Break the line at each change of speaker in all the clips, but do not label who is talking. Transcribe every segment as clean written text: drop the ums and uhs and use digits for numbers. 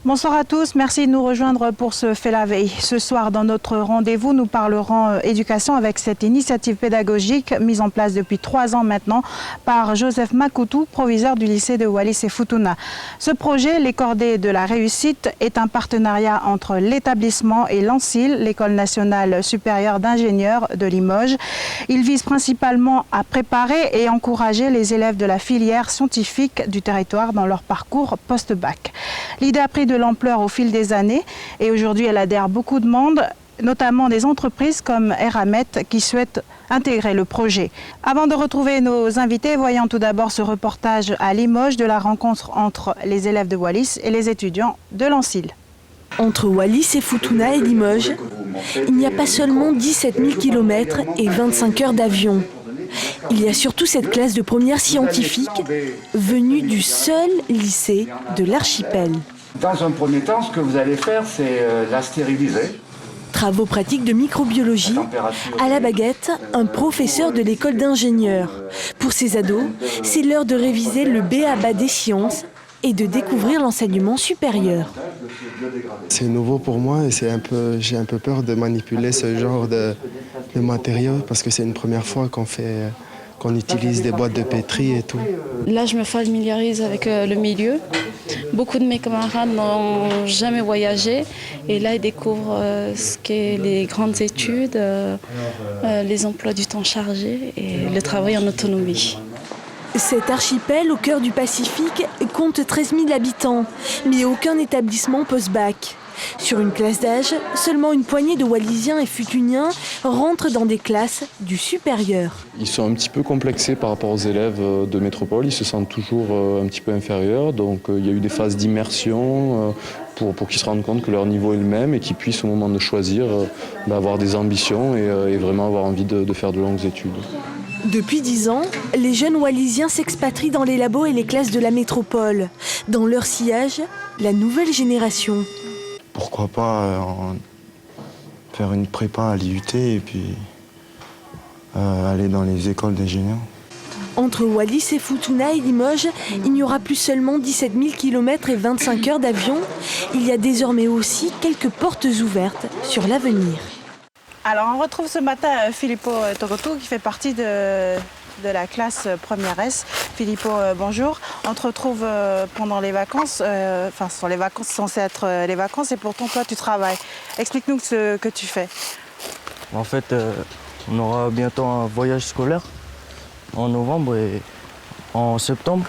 Bonsoir à tous, merci de nous rejoindre pour ce Fait la veille. Ce soir, dans notre rendez-vous, nous parlerons éducation avec cette initiative pédagogique mise en place depuis 3 ans maintenant par Joseph Makoutou, proviseur du lycée de Wallis et Futuna. Ce projet, Les Cordées de la réussite, est un partenariat entre l'établissement et l'ANSIL, l'École nationale supérieure d'ingénieurs de Limoges. Il vise principalement à préparer et encourager les élèves de la filière scientifique du territoire dans leur parcours post-bac. L'idée a pris de l'ampleur au fil des années et aujourd'hui elle adhère beaucoup de monde, notamment des entreprises comme Eramet qui souhaitent intégrer le projet. Avant de retrouver nos invités, voyons tout d'abord ce reportage à Limoges de la rencontre entre les élèves de Wallis et les étudiants de l'ANSIL.
Entre Wallis et Futuna et Limoges, il n'y a pas seulement 17 000 km et 25 heures d'avion. Il y a surtout cette classe de première scientifique venue du seul lycée de l'archipel.
Dans un premier temps, ce que vous allez faire, c'est la stériliser.
Travaux pratiques de microbiologie, à la baguette, un professeur de l'école d'ingénieurs. Pour ces ados, c'est l'heure de réviser le b.a.-ba des sciences et de découvrir l'enseignement supérieur.
C'est nouveau pour moi et j'ai un peu peur de manipuler ce genre de matériaux parce que c'est une première fois qu'on utilise des boîtes de pétri et tout.
Là, je me familiarise avec le milieu. Beaucoup de mes camarades n'ont jamais voyagé et là, ils découvrent ce qu'est les grandes études, les emplois du temps chargé et le travail en autonomie.
Cet archipel au cœur du Pacifique compte 13 000 habitants, mais aucun établissement post-bac. Sur une classe d'âge, seulement une poignée de Wallisiens et Futuniens rentrent dans des classes du supérieur.
Ils sont un petit peu complexés par rapport aux élèves de métropole, ils se sentent toujours un petit peu inférieurs, donc il y a eu des phases d'immersion pour qu'ils se rendent compte que leur niveau est le même et qu'ils puissent au moment de choisir avoir des ambitions et vraiment avoir envie de faire de longues études.
Depuis 10 ans, les jeunes Wallisiens s'expatrient dans les labos et les classes de la métropole. Dans leur sillage, la nouvelle génération.
Pourquoi pas faire une prépa à l'IUT et puis aller dans les écoles d'ingénieurs.
Entre Wallis et Futuna et Limoges, il n'y aura plus seulement 17 000 km et 25 heures d'avion. Il y a désormais aussi quelques portes ouvertes sur l'avenir.
Alors on retrouve ce matin Filippo Togotou qui fait partie de la classe première S. Filippo, bonjour. On te retrouve pendant les vacances, ce sont les vacances censées être les vacances et pourtant toi tu travailles. Explique-nous ce que tu fais.
En fait, on aura bientôt un voyage scolaire en novembre et en septembre.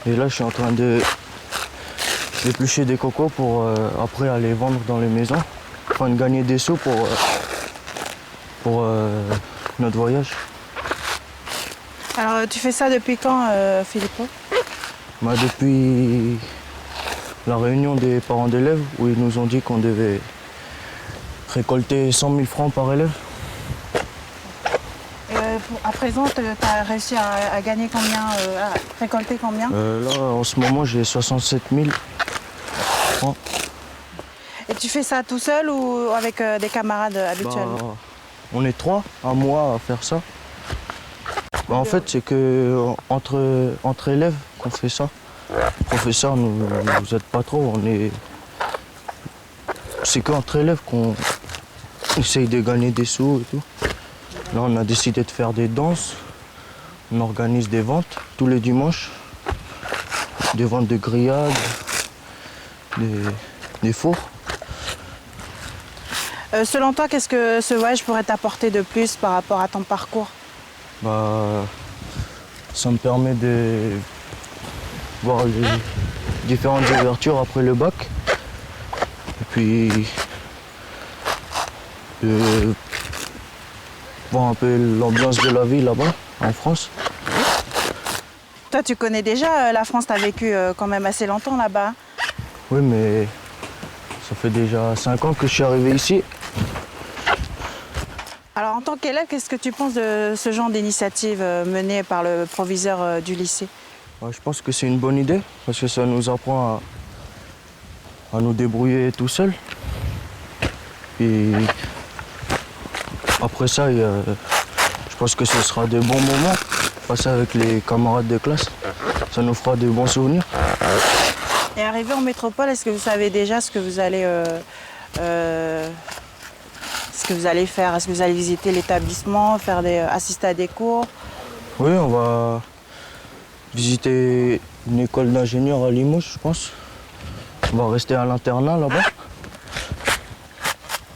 Et là je suis en train d'éplucher des cocos pour après aller vendre dans les maisons, afin de gagner des sous pour notre voyage.
Alors tu fais ça depuis quand, Filippo ?
Depuis la réunion des parents d'élèves où ils nous ont dit qu'on devait récolter 100 000 francs par élève.
À présent, tu as réussi à gagner combien, à récolter combien ?
Là, en ce moment, j'ai 67 000 francs.
Et tu fais ça tout seul ou avec des camarades habituels ?
On est 3 à moi à faire ça. En fait, c'est que entre élèves qu'on fait ça. Le professeur nous aide pas trop. C'est qu'entre élèves qu'on essaye de gagner des sous et tout. Là, on a décidé de faire des danses. On organise des ventes tous les dimanches. Des ventes de grillades, des fours.
Selon toi, qu'est-ce que ce voyage pourrait t'apporter de plus par rapport à ton parcours ?
Ça me permet de voir les différentes ouvertures après le bac. Et puis de voir un peu l'ambiance de la vie là-bas, en France.
Toi, tu connais déjà la France, tu as vécu quand même assez longtemps là-bas.
Oui, mais ça fait déjà 5 ans que je suis arrivé ici.
Alors, en tant qu'élève, qu'est-ce que tu penses de ce genre d'initiative menée par le proviseur du lycée ?
Je pense que c'est une bonne idée, parce que ça nous apprend à nous débrouiller tout seul. Et après ça, je pense que ce sera de bons moments, passer avec les camarades de classe. Ça nous fera de bons souvenirs.
Et arrivé en métropole, est-ce que vous savez déjà ce que vous allez faire? Est-ce que vous allez visiter l'établissement, assister à des cours?
Oui, on va visiter une école d'ingénieur à Limoges, je pense. On va rester à l'internat là-bas.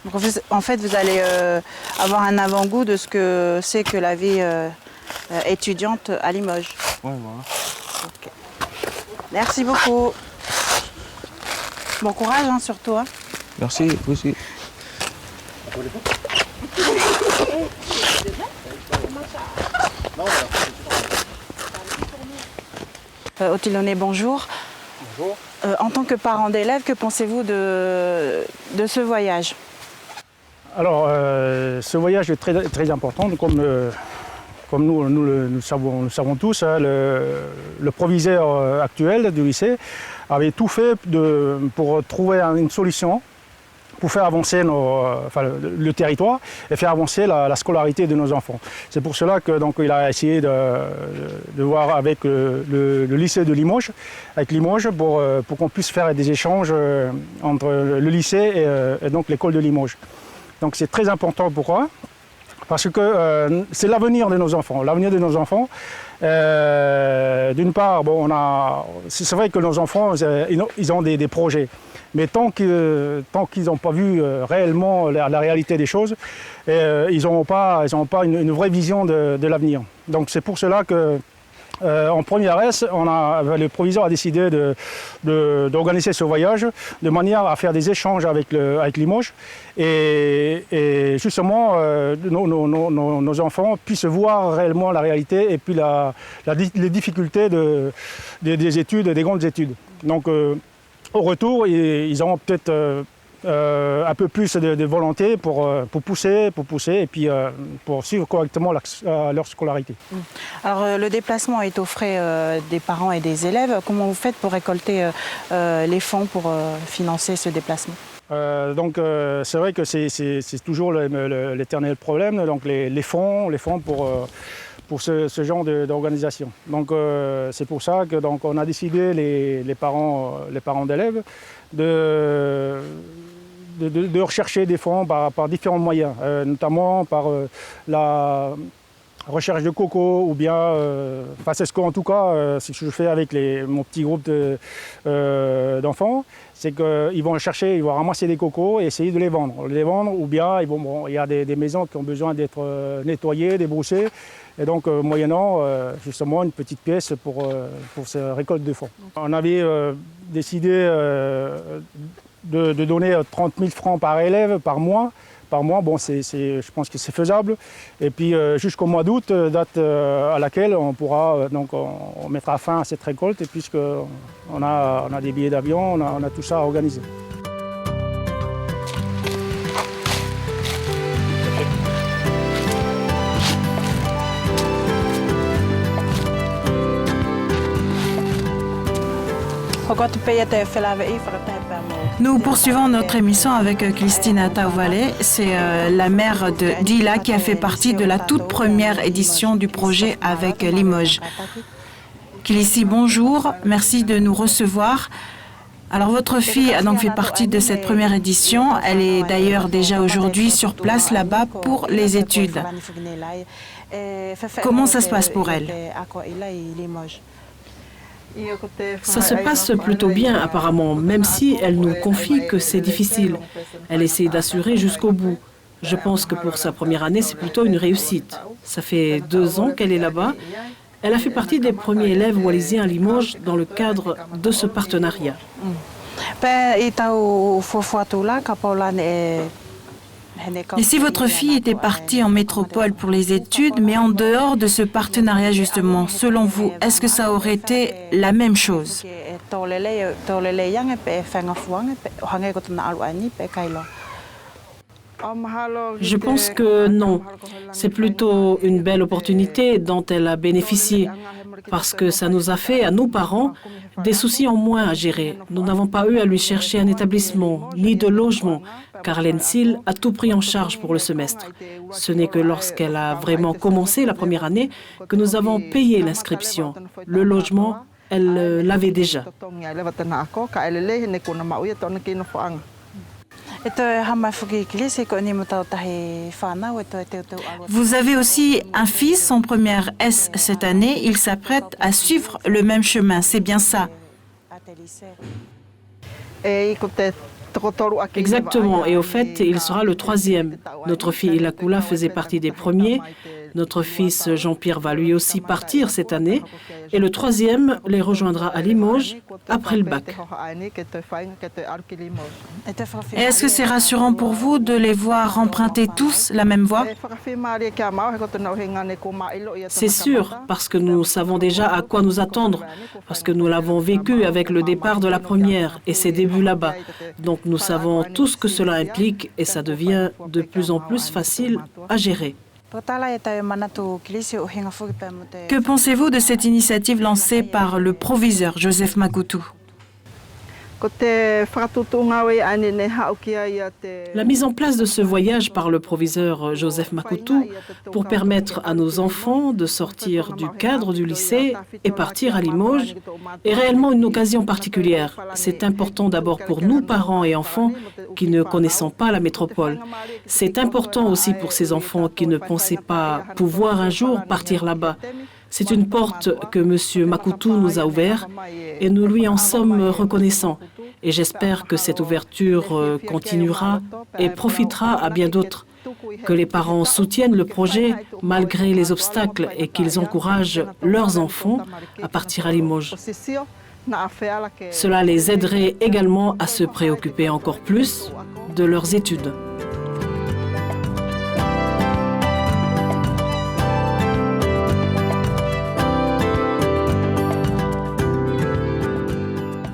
Donc, en fait, vous allez avoir un avant-goût de ce que c'est que la vie étudiante à Limoges.
Ouais, voilà.
Okay. Merci beaucoup. Bon courage, hein, surtout. Hein.
Merci, vous aussi.
Otilone, bonjour.
Bonjour.
En tant que parent d'élève, que pensez-vous de ce voyage?
Alors, ce voyage est très, très important. Comme nous le savons tous, hein, le proviseur actuel du lycée avait tout fait pour trouver une solution pour faire avancer le territoire et faire avancer la scolarité de nos enfants. C'est pour cela que il a essayé de voir avec le lycée de Limoges, pour qu'on puisse faire des échanges entre le lycée et donc l'école de Limoges. Donc c'est très important. Pourquoi? Parce que c'est l'avenir de nos enfants. L'avenir de nos enfants, d'une part, c'est vrai que nos enfants, ils ont des projets. Mais tant qu'ils n'ont pas vu réellement la réalité des choses, ils n'auront pas une vraie vision de l'avenir. Donc c'est pour cela que en première S, le proviseur a décidé d'organiser ce voyage de manière à faire des échanges avec Limoges et justement nos enfants puissent voir réellement la réalité et puis les difficultés des études, des grandes études. Donc au retour, ils auront peut-être un peu plus de volonté pour pousser et puis pour suivre correctement leur scolarité.
Alors le déplacement est aux frais des parents et des élèves. Comment vous faites pour récolter les fonds pour financer ce déplacement?
C'est vrai que c'est toujours l'éternel problème, donc les fonds pour ce genre d'organisation. Donc c'est pour ça que on a décidé les parents d'élèves de rechercher des fonds par différents moyens, notamment par la recherche de coco ou bien, c'est ce qu'en tout cas, ce que je fais avec mon petit groupe d'enfants, c'est qu'ils vont ramasser des cocos et essayer de les vendre. Ou bien il y a des maisons qui ont besoin d'être nettoyées, débroussées, et donc moyennant justement une petite pièce pour ces récoltes de fonds. On avait décidé de donner 30 000 francs par élève par mois. Je pense que c'est faisable. Et puis jusqu'au mois d'août, date à laquelle on pourra on mettra fin à cette récolte, puisqu'on a des billets d'avion, on a tout ça organisé.
Nous poursuivons notre émission avec Christina Tauvale. C'est la mère de Dila qui a fait partie de la toute première édition du projet avec Limoges. Kilissi, bonjour, merci de nous recevoir. Alors votre fille a donc fait partie de cette première édition. Elle est d'ailleurs déjà aujourd'hui sur place là-bas pour les études. Comment ça se passe pour elle?
Ça se passe plutôt bien apparemment, même si elle nous confie que c'est difficile. Elle essaie d'assurer jusqu'au bout. Je pense que pour sa première année, c'est plutôt une réussite. Ça fait 2 ans qu'elle est là-bas. Elle a fait partie des premiers élèves wallisiens à Limoges dans le cadre de ce partenariat.
Et si votre fille était partie en métropole pour les études, mais en dehors de ce partenariat justement, selon vous, est-ce que ça aurait été la même chose?
Je pense que non. C'est plutôt une belle opportunité dont elle a bénéficié, parce que ça nous a fait, à nos parents, des soucis en moins à gérer. Nous n'avons pas eu à lui chercher un établissement, ni de logement, car l'ENSIL a tout pris en charge pour le semestre. Ce n'est que lorsqu'elle a vraiment commencé la première année que nous avons payé l'inscription, le logement elle l'avait déjà.
Vous avez aussi un fils en première S cette année. Il s'apprête à suivre le même chemin. C'est bien ça?
Exactement, et au fait, il sera le troisième. Notre fille Ilakula faisait partie des premiers. Notre fils Jean-Pierre va lui aussi partir cette année. Et le troisième les rejoindra à Limoges après le bac.
Et est-ce que c'est rassurant pour vous de les voir emprunter tous la même voie?
C'est sûr, parce que nous savons déjà à quoi nous attendre, parce que nous l'avons vécu avec le départ de la première et ses débuts là-bas. Donc nous savons tout ce que cela implique et ça devient de plus en plus facile à gérer.
Que pensez-vous de cette initiative lancée par le proviseur Joseph Makutu?
La mise en place de ce voyage par le proviseur Joseph Makutu pour permettre à nos enfants de sortir du cadre du lycée et partir à Limoges est réellement une occasion particulière. C'est important d'abord pour nous, parents et enfants, qui ne connaissons pas la métropole. C'est important aussi pour ces enfants qui ne pensaient pas pouvoir un jour partir là-bas. C'est une porte que M. Makutu nous a ouverte et nous lui en sommes reconnaissants. Et j'espère que cette ouverture continuera et profitera à bien d'autres. Que les parents soutiennent le projet malgré les obstacles et qu'ils encouragent leurs enfants à partir à Limoges. Cela les aiderait également à se préoccuper encore plus de leurs études.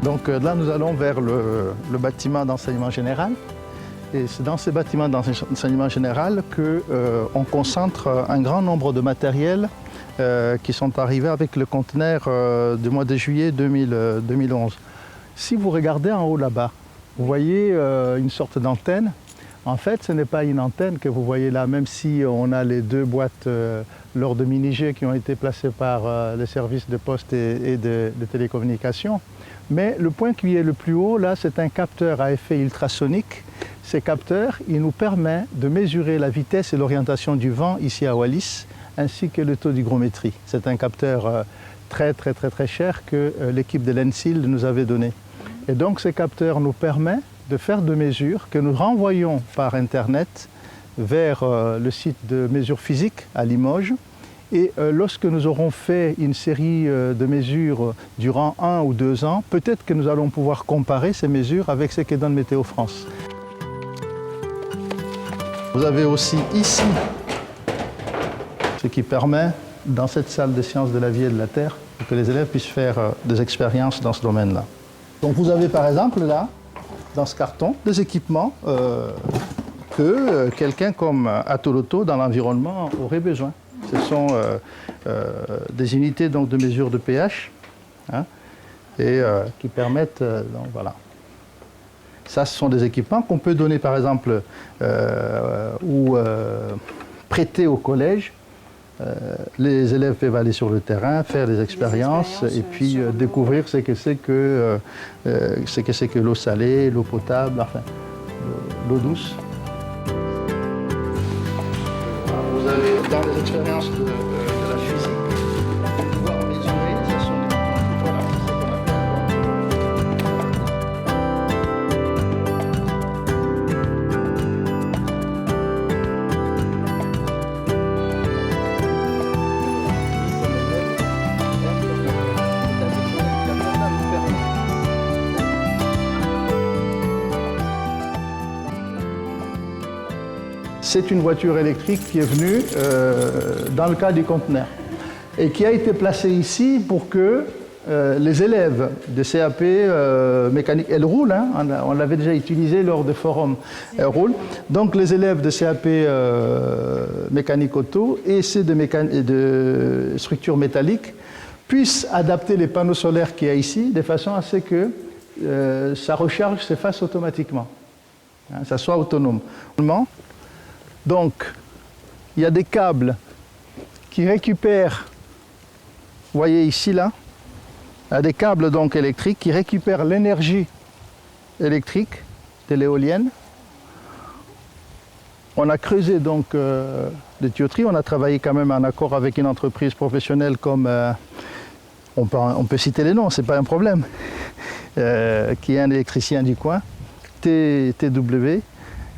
Donc là, nous allons vers le bâtiment d'enseignement général. Et c'est dans ces bâtiments d'enseignement général qu'on concentre un grand nombre de matériels qui sont arrivés avec le conteneur du mois de juillet 2011. Si vous regardez en haut là-bas, vous voyez une sorte d'antenne. En fait, ce n'est pas une antenne que vous voyez là, même si on a les deux boîtes lors de mini-G qui ont été placées par les services de poste et de télécommunications. Mais le point qui est le plus haut, là, c'est un capteur à effet ultrasonique. Ces capteurs, il nous permet de mesurer la vitesse et l'orientation du vent ici à Wallis, ainsi que le taux d'hygrométrie. C'est un capteur très cher que l'équipe de l'ENSIL nous avait donné. Et donc ces capteurs nous permettent de faire des mesures que nous renvoyons par Internet vers le site de mesures physiques à Limoges. Et lorsque nous aurons fait une série de mesures durant 1 ou 2 ans, peut-être que nous allons pouvoir comparer ces mesures avec ce que donne Météo France. Vous avez aussi ici ce qui permet, dans cette salle de sciences de la vie et de la terre, que les élèves puissent faire des expériences dans ce domaine-là. Donc vous avez par exemple là, dans ce carton, des équipements que quelqu'un comme Atoloto dans l'environnement aurait besoin. Ce sont des unités donc, de mesure de pH hein, et qui permettent, donc, voilà. Ça, ce sont des équipements qu'on peut donner par exemple ou prêter au collège. Les élèves peuvent aller sur le terrain, faire des expériences et puis découvrir ce que c'est que l'eau salée, l'eau potable, enfin l'eau douce. Vous avez dans les expériences de la physique, pouvoir mesurer, ce sont des voilà, c'est ce qu'on appelle. C'est une voiture électrique qui est venue dans le cas du conteneur et qui a été placée ici pour que les élèves de CAP mécanique, elle roule, hein, on l'avait déjà utilisée lors des forums, elle roule. Donc les élèves de CAP mécanique auto et ceux de structure métallique puissent adapter les panneaux solaires qu'il y a ici de façon à ce que sa recharge se fasse automatiquement, hein, ça soit autonome. Donc, il y a des câbles qui récupèrent, vous voyez ici, là, à des câbles donc électriques qui récupèrent l'énergie électrique de l'éolienne. On a creusé donc des tuyauteries, on a travaillé quand même en accord avec une entreprise professionnelle comme, on peut citer les noms, c'est pas un problème, qui est un électricien du coin, TW,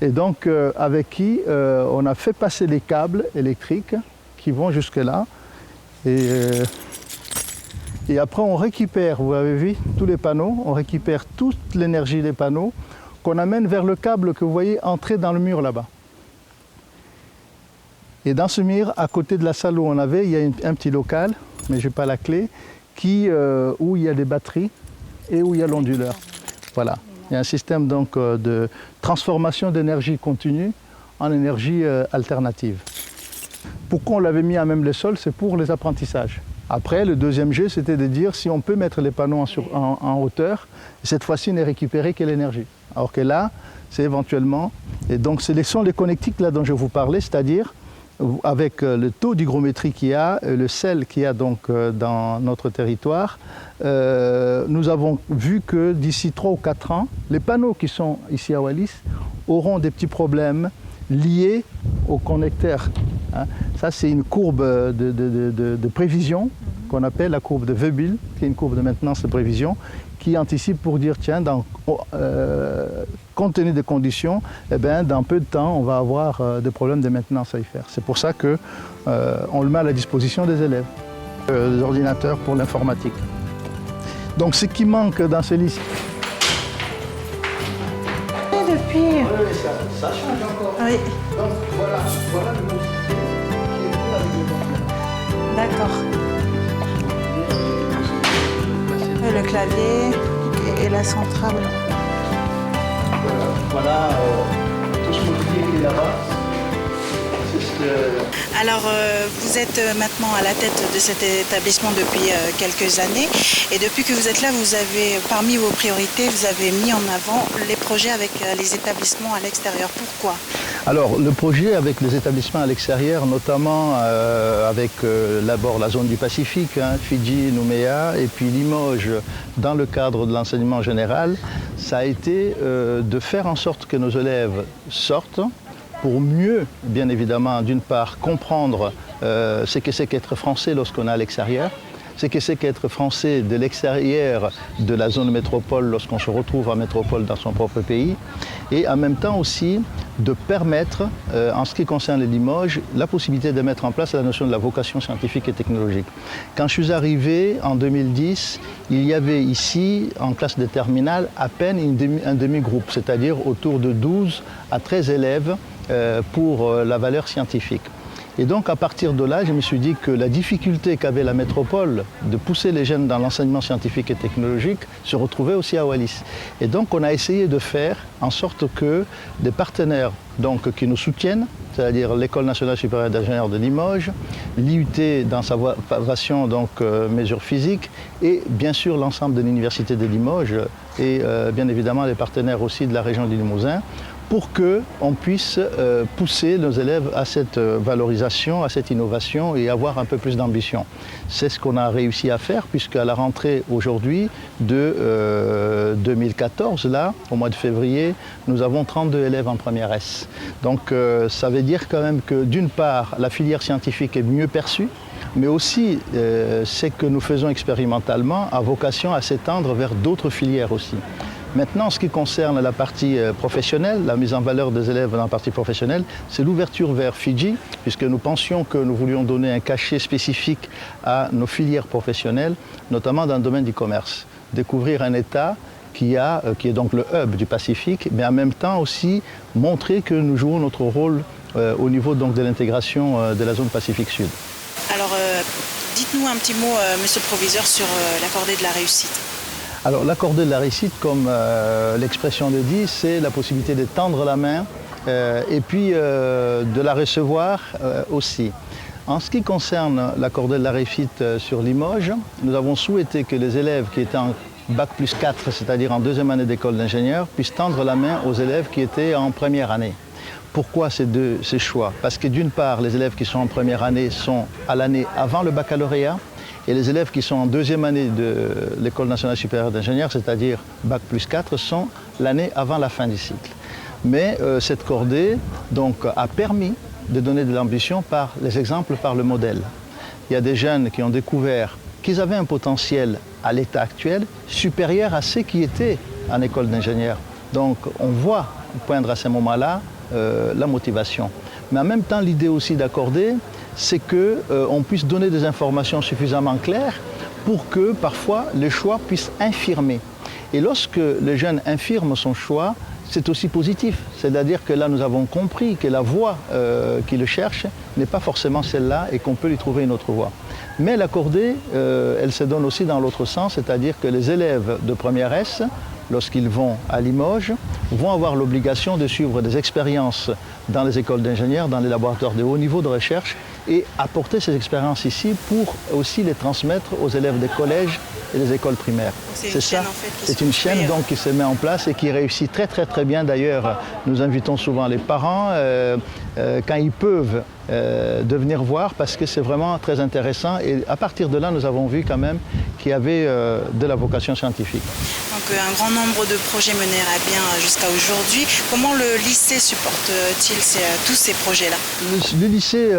et donc avec qui on a fait passer les câbles électriques qui vont jusque là. Et après on récupère, vous avez vu, tous les panneaux, on récupère toute l'énergie des panneaux qu'on amène vers le câble que vous voyez entrer dans le mur là-bas. Et dans ce mur, à côté de la salle où on avait, il y a un petit local, mais je n'ai pas la clé, où il y a des batteries et où il y a l'onduleur. Voilà. Il y a un système donc de transformation d'énergie continue en énergie alternative. Pourquoi on l'avait mis à même le sol? C'est pour les apprentissages. Après, le deuxième jeu, c'était de dire si on peut mettre les panneaux en hauteur, cette fois-ci, n'est récupéré que l'énergie. Alors que là, c'est éventuellement... Et donc, ce sont les connectiques là dont je vous parlais, c'est-à-dire avec le taux d'hygrométrie qu'il y a, le sel qu'il y a donc dans notre territoire, nous avons vu que d'ici 3 ou 4 ans, les panneaux qui sont ici à Wallis auront des petits problèmes liés aux connecteurs. Hein. Ça, c'est une courbe de prévision qu'on appelle la courbe de Weibull, qui est une courbe de maintenance de prévision, qui anticipe pour dire, tiens, compte tenu des conditions, eh bien, dans peu de temps, on va avoir des problèmes de maintenance à y faire. C'est pour ça qu'on le met à la disposition des élèves, des ordinateurs pour l'informatique. Donc, ce qui manque dans ces listes...
Depuis...
Oui, ça change encore.
Oui.
Donc, voilà le mot qui est plus avec le bon.
D'accord. Le clavier et la centrale.
Voilà tout ce mobilier qui est là-bas.
Alors, vous êtes maintenant à la tête de cet établissement depuis quelques années. Et depuis que vous êtes là, vous avez, parmi vos priorités, vous avez mis en avant les projets avec les établissements à l'extérieur. Pourquoi?
Alors, le projet avec les établissements à l'extérieur, notamment avec d'abord la zone du Pacifique, hein, Fidji, Nouméa, et puis Limoges, dans le cadre de l'enseignement général, ça a été de faire en sorte que nos élèves sortent, pour mieux, bien évidemment, d'une part, comprendre ce que c'est qu'être français lorsqu'on est à l'extérieur, ce que c'est qu'être français de l'extérieur de la zone métropole lorsqu'on se retrouve en métropole dans son propre pays, et en même temps aussi de permettre, en ce qui concerne les Limoges, la possibilité de mettre en place la notion de la vocation scientifique et technologique. Quand je suis arrivé en 2010, il y avait ici, en classe de terminale, à peine un demi-groupe, c'est-à-dire autour de 12 à 13 élèves pour la valeur scientifique. Et donc à partir de là, je me suis dit que la difficulté qu'avait la métropole de pousser les jeunes dans l'enseignement scientifique et technologique se retrouvait aussi à Wallis. Et donc on a essayé de faire en sorte que des partenaires donc, qui nous soutiennent, c'est-à-dire l'École nationale supérieure d'ingénieurs de Limoges, l'IUT dans sa version donc mesures physiques, et bien sûr l'ensemble de l'Université de Limoges et bien évidemment les partenaires aussi de la région du Limousin, pour qu'on puisse pousser nos élèves à cette valorisation, à cette innovation et avoir un peu plus d'ambition. C'est ce qu'on a réussi à faire, puisqu'à la rentrée aujourd'hui de 2014, là, au mois de février, nous avons 32 élèves en première S. Donc ça veut dire quand même que d'une part, la filière scientifique est mieux perçue, mais aussi ce que nous faisons expérimentalement a vocation à s'étendre vers d'autres filières aussi. Maintenant, en ce qui concerne la partie professionnelle, la mise en valeur des élèves dans la partie professionnelle, c'est l'ouverture vers Fidji, puisque nous pensions que nous voulions donner un cachet spécifique à nos filières professionnelles, notamment dans le domaine du commerce. Découvrir un État qui est donc le hub du Pacifique, mais en même temps aussi montrer que nous jouons notre rôle au niveau donc, de l'intégration de la zone Pacifique Sud.
Alors, dites-nous un petit mot, monsieur le proviseur, sur la cordée de la réussite.
Alors la cordée de la réussite, comme l'expression le dit, c'est la possibilité de tendre la main et puis de la recevoir aussi. En ce qui concerne la cordée de la réussite sur Limoges, nous avons souhaité que les élèves qui étaient en Bac plus 4, c'est-à-dire en deuxième année d'école d'ingénieur, puissent tendre la main aux élèves qui étaient en première année. Pourquoi ces choix? Parce que d'une part, les élèves qui sont en première année sont à l'année avant le baccalauréat, Et les élèves qui sont en deuxième année de l'École nationale supérieure d'ingénieurs, c'est-à-dire Bac plus 4, sont l'année avant la fin du cycle. Mais cette cordée donc, a permis de donner de l'ambition par les exemples, par le modèle. Il y a des jeunes qui ont découvert qu'ils avaient un potentiel à l'état actuel supérieur à ceux qui étaient en école d'ingénieur. Donc on voit poindre à ce moment-là la motivation. Mais en même temps, l'idée aussi d'accorder, c'est qu'on puisse donner des informations suffisamment claires pour que parfois le choix puisse infirmer. Et lorsque le jeune infirme son choix, c'est aussi positif. C'est-à-dire que là, nous avons compris que la voie qu'il cherche n'est pas forcément celle-là et qu'on peut lui trouver une autre voie. Mais l'accordée, elle se donne aussi dans l'autre sens, c'est-à-dire que les élèves de première S, lorsqu'ils vont à Limoges, vont avoir l'obligation de suivre des expériences dans les écoles d'ingénieurs, dans les laboratoires de haut niveau de recherche et apporter ces expériences ici pour aussi les transmettre aux élèves des collèges et des écoles primaires.
C'est ça.
C'est une chaîne donc, qui se met en place et qui réussit très très bien. D'ailleurs, nous invitons souvent les parents quand ils peuvent de venir voir parce que c'est vraiment très intéressant et à partir de là, nous avons vu quand même qu'il y avait de la vocation scientifique.
Donc un grand nombre de projets menés à bien jusqu'à aujourd'hui. Comment le lycée supporte-t-il tous ces projets-là?
Le lycée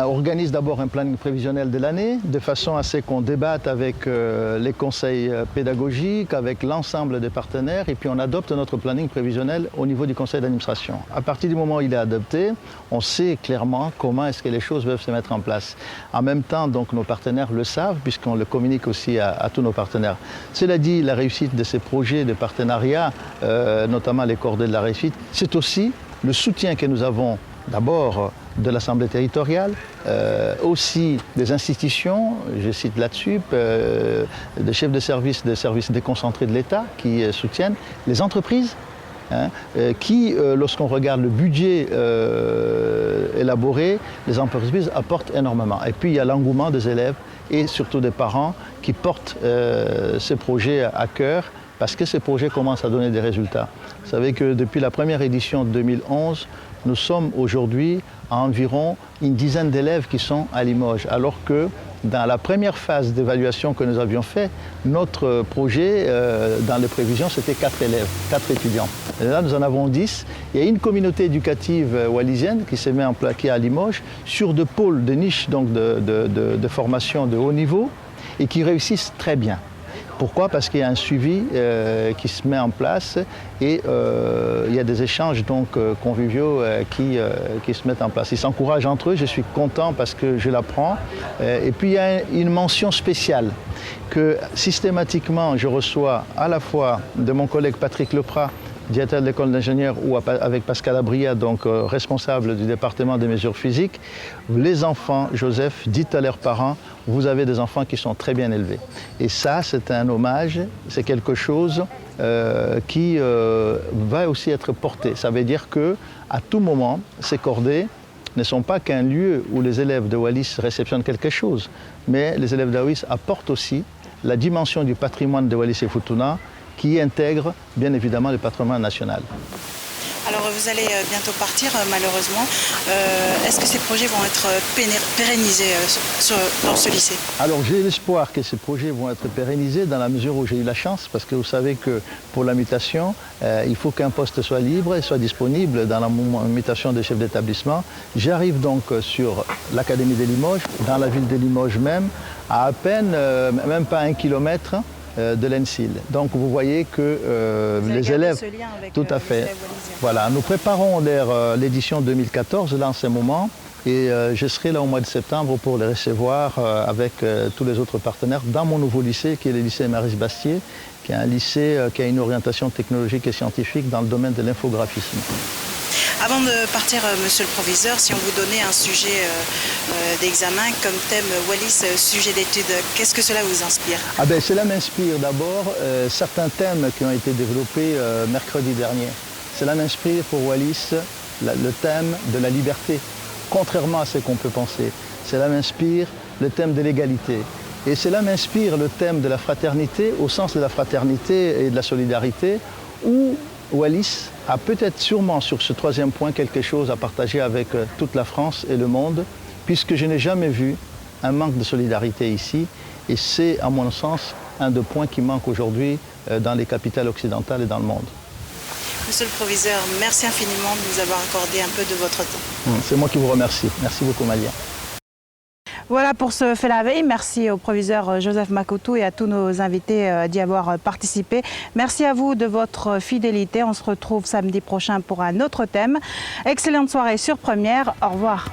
organise d'abord un planning prévisionnel de l'année, de façon à ce qu'on débatte avec les conseils pédagogiques, avec l'ensemble des partenaires, et puis on adopte notre planning prévisionnel au niveau du conseil d'administration. À partir du moment où il est adopté, on sait clairement comment est-ce que les choses peuvent se mettre en place. En même temps, donc, nos partenaires le savent, puisqu'on le communique aussi à tous nos partenaires. Cela dit, la réussite de ces projets de partenariat, notamment les cordées de la réussite, c'est aussi le soutien que nous avons d'abord de l'Assemblée territoriale, aussi des institutions, je cite là-dessus, des chefs de services déconcentrés de l'État qui soutiennent, les entreprises, qui, lorsqu'on regarde le budget élaboré, les entreprises apportent énormément. Et puis il y a l'engouement des élèves et surtout des parents qui portent ces projets à cœur parce que ces projets commencent à donner des résultats. Vous savez que depuis la première édition de 2011, nous sommes aujourd'hui à environ une dizaine d'élèves qui sont à Limoges, alors que dans la première phase d'évaluation que nous avions fait, notre projet, dans les prévisions, c'était 4 élèves, 4 étudiants. Et là, nous en avons 10. Il y a une communauté éducative wallisienne qui s'est mise en place à Limoges sur deux pôles de niches donc de formation de haut niveau et qui réussissent très bien. Pourquoi? Parce qu'il y a un suivi qui se met en place et il y a des échanges donc, conviviaux qui se mettent en place. Ils s'encouragent entre eux, je suis content parce que je l'apprends. Et puis il y a une mention spéciale que systématiquement je reçois à la fois de mon collègue Patrick Leprat, directeur de l'école d'ingénieurs, ou avec Pascal Abria, donc responsable du département des mesures physiques. Les enfants, Joseph, dites à leurs parents, vous avez des enfants qui sont très bien élevés. Et ça, c'est un hommage, c'est quelque chose qui va aussi être porté. Ça veut dire qu'à tout moment, ces cordées ne sont pas qu'un lieu où les élèves de Wallis réceptionnent quelque chose, mais les élèves de Wallis apportent aussi la dimension du patrimoine de Wallis et Futuna, qui intègre bien évidemment le patrimoine national.
Alors vous allez bientôt partir malheureusement. Est-ce que ces projets vont être pérennisés dans ce lycée?
Alors j'ai l'espoir que ces projets vont être pérennisés dans la mesure où j'ai eu la chance, parce que vous savez que pour la mutation, il faut qu'un poste soit libre et soit disponible dans la mutation des chefs d'établissement. J'arrive donc sur l'Académie de Limoges, dans la ville de Limoges même, à peine, même pas 1 kilomètre de l'ENSIL. Donc vous voyez que les élèves,
ce lien avec,
tout à fait, voilà, nous préparons l'édition 2014 là en ce moment et je serai là au mois de septembre pour les recevoir avec tous les autres partenaires dans mon nouveau lycée qui est le lycée Maurice Bastier, qui est un lycée qui a une orientation technologique et scientifique dans le domaine de l'infographisme.
Avant de partir, monsieur le proviseur, si on vous donnait un sujet d'examen comme thème Wallis, sujet d'étude, qu'est-ce que cela vous inspire?
Cela m'inspire d'abord certains thèmes qui ont été développés mercredi dernier. Cela m'inspire pour Wallis le thème de la liberté, contrairement à ce qu'on peut penser. Cela m'inspire le thème de l'égalité. Et cela m'inspire le thème de la fraternité, au sens de la fraternité et de la solidarité, où Wallis a peut-être sûrement sur ce troisième point quelque chose à partager avec toute la France et le monde, puisque je n'ai jamais vu un manque de solidarité ici. Et c'est, à mon sens, un des points qui manque aujourd'hui dans les capitales occidentales et dans le monde.
Monsieur le proviseur, merci infiniment de nous avoir accordé un peu de votre temps.
C'est moi qui vous remercie. Merci beaucoup, Malia.
Voilà pour ce Fait la veille. Merci au proviseur Joseph Makoutou et à tous nos invités d'y avoir participé. Merci à vous de votre fidélité. On se retrouve samedi prochain pour un autre thème. Excellente soirée sur Première. Au revoir.